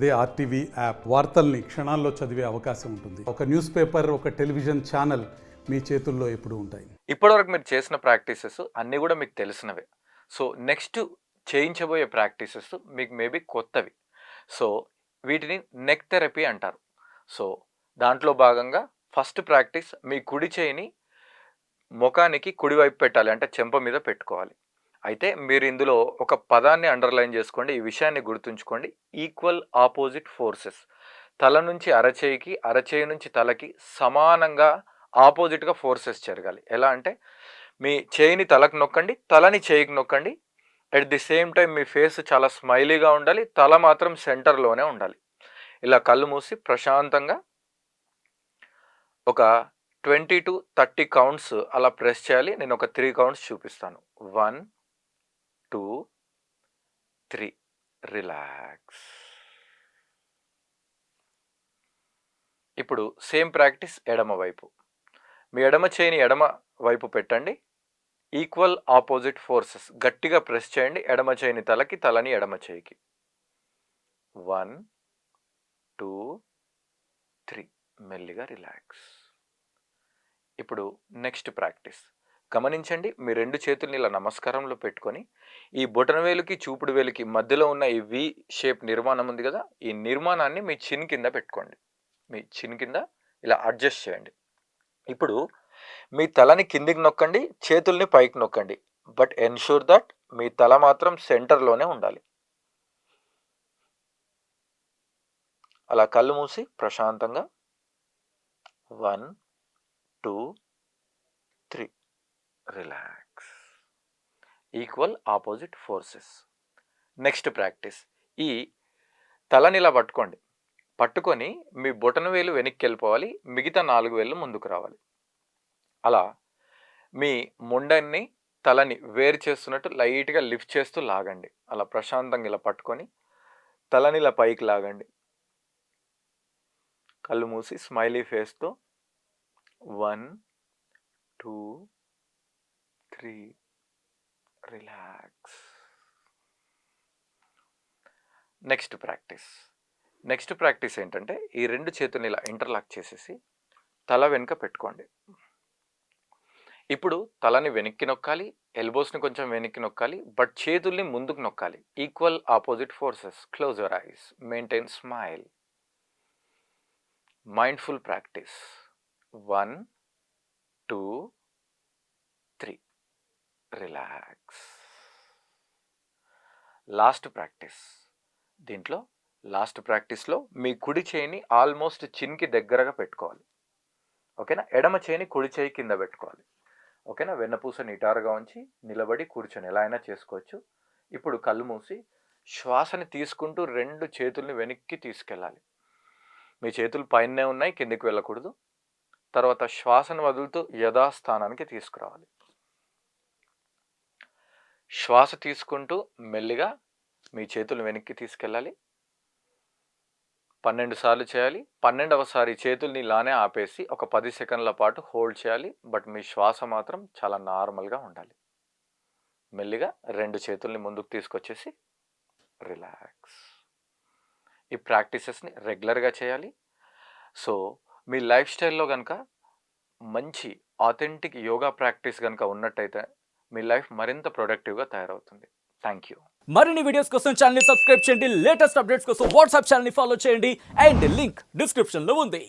అదే RTV app వార్తల్ని క్షణాల్లో చదివే అవకాశం ఉంటుంది. ఒక న్యూస్ పేపర్, ఒక టెలివిజన్ ఛానల్ మీ చేతుల్లో ఎప్పుడూ ఉంటాయి. ఇప్పటివరకు మీరు చేసిన ప్రాక్టీసెస్ అన్నీ కూడా మీకు తెలిసినవే. సో నెక్స్ట్ చేయించబోయే ప్రాక్టీసెస్ మీకు మేబీ కొత్తవి. సో వీటిని నెక్ థెరపీ అంటారు. సో దాంట్లో భాగంగా ఫస్ట్ ప్రాక్టీస్, మీ కుడి చేయిని ముఖానికి కుడివైపు పెట్టాలి, అంటే చెంప మీద పెట్టుకోవాలి. అయితే మీరు ఇందులో ఒక పదాన్ని అండర్లైన్ చేసుకోండి, ఈ విషయాన్ని గుర్తుంచుకోండి. Equal opposite forces. తల నుంచి అరచేయికి, అరచేయి నుంచి తలకి సమానంగా ఆపోజిట్గా ఫోర్సెస్ జరగాలి. ఎలా అంటే మీ చేయిని తలకు నొక్కండి, తలని చేయికి నొక్కండి. At the same time me face చాలా స్మైలీగా ఉండాలి, తల మాత్రం సెంటర్లోనే ఉండాలి. ఇలా కళ్ళు మూసి ప్రశాంతంగా ఒక 20 to 30 కౌంట్స్ అలా ప్రెస్ చేయాలి. నేను ఒక 3 కౌంట్స్ చూపిస్తాను. 1, 2, 3. రిలాక్స్. ఇప్పుడు సేమ్ ప్రాక్టీస్ ఎడమ వైపు. మీ ఎడమ చేయిని ఎడమ వైపు పెట్టండి. ఈక్వల్ ఆపోజిట్ ఫోర్సెస్ గట్టిగా ప్రెస్ చేయండి. ఎడమ చేయిని తలకి, తలని ఎడమ చేయికి. 1, 2, 3. మెల్లిగా రిలాక్స్. ఇప్పుడు నెక్స్ట్ ప్రాక్టీస్ గమనించండి. మీ రెండు చేతుల్ని ఇలా నమస్కారంలో పెట్టుకొని ఈ బొటనవేలుకి చూపుడు వేలుకి మధ్యలో ఉన్న ఈ వి షేప్ నిర్మాణం ఉంది కదా, ఈ నిర్మాణాన్ని మీ చిన్ కింద పెట్టుకోండి. మీ చిన్ కింద ఇలా అడ్జస్ట్ చేయండి. ఇప్పుడు మీ తలని కిందికి నొక్కండి, చేతుల్ని పైకి నొక్కండి. బట్ ఎన్షూర్ దట్ మీ తల మాత్రం సెంటర్లోనే ఉండాలి. అలా కళ్ళు మూసి ప్రశాంతంగా 1, 2, 3. Relax. Equal opposite forces. Next practice, ఈ తలని ఇలా పట్టుకోండి. పట్టుకొని మీ బొటన వేలు వెనక్కి వెళ్ళిపోవాలి, మిగతా 4 వేళ్ళు ముందుకు రావాలి. అలా మీ ముండన్ని తలని వేరు చేస్తున్నట్టు లైట్గా లిఫ్ట్ చేస్తూ లాగండి. అలా ప్రశాంతంగా ఇలా పట్టుకొని తలని ఇలా పైకి లాగండి. కళ్ళు మూసి స్మైలీ ఫేస్తో 1, 2, 3. రిలాక్స్. నెక్స్ట్ ప్రాక్టీస్ ఏంటంటే ఈ రెండు చేతుల్ని ఇలా ఇంటర్లాక్ చేసేసి తల వెనుక పెట్టుకోండి. ఇప్పుడు తలని వెనక్కి నొక్కాలి, ఎల్బోస్ని కొంచెం వెనక్కి నొక్కాలి, బట్ చేతుల్ని ముందుకు నొక్కాలి. Equal opposite forces. Close your eyes, maintain smile. Mindful practice. 1, 2, 3. Relax. Last practice. దీంట్లో లాస్ట్ ప్రాక్టీస్లో మీ కుడి చేయిని ఆల్మోస్ట్ చిన్కి దగ్గరగా పెట్టుకోవాలి. ఓకేనా? ఎడమ చేయిని కుడి చేయి కింద పెట్టుకోవాలి. ఓకేనా? వెన్నపూస నిటారుగా ఉంచి నిలబడి కూర్చొని ఎలా అయినా చేసుకోవచ్చు. ఇప్పుడు కళ్ళు మూసి శ్వాసని తీసుకుంటూ 2 చేతుల్ని వెనక్కి తీసుకెళ్ళాలి. మీ చేతులు పైనే ఉన్నాయి, కిందికి వెళ్ళకూడదు. తర్వాత శ్వాసను వదులుతూ యథాస్థానానికి తీసుకురావాలి. శ్వాస తీసుకుంటూ మెల్లిగా మీ చేతులు వెనక్కి తీసుకెళ్ళాలి. 12 సార్లు చేయాలి. 12వ సారి చేతుల్ని ఇలానే ఆపేసి ఒక 10 సెకండ్ల పాటు హోల్డ్ చేయాలి. బట్ మీ శ్వాస మాత్రం చాలా నార్మల్గా ఉండాలి. మెల్లిగా 2 చేతుల్ని ముందుకు తీసుకొచ్చేసి రిలాక్స్. ఈ ప్రాక్టీసెస్ని రెగ్యులర్గా చేయాలి. సో మీ లైఫ్ స్టైల్లో కనుక మంచి ఆథెంటిక్ యోగా ప్రాక్టీస్ కనుక ఉన్నట్టయితే మీ లైఫ్ మరింత ప్రొడక్టివ్గా తయారవుతుంది. Thank you. మరిన్ని వీడియోస్ కోసం ఛానల్ ని సబ్స్క్రైబ్ చేయండి. లేటెస్ట్ అప్డేట్స్ కోసం వాట్సాప్ ఛానల్ ని ఫాలో చేయండి. అండ్ లింక్ డిస్క్రిప్షన్ లో ఉంది.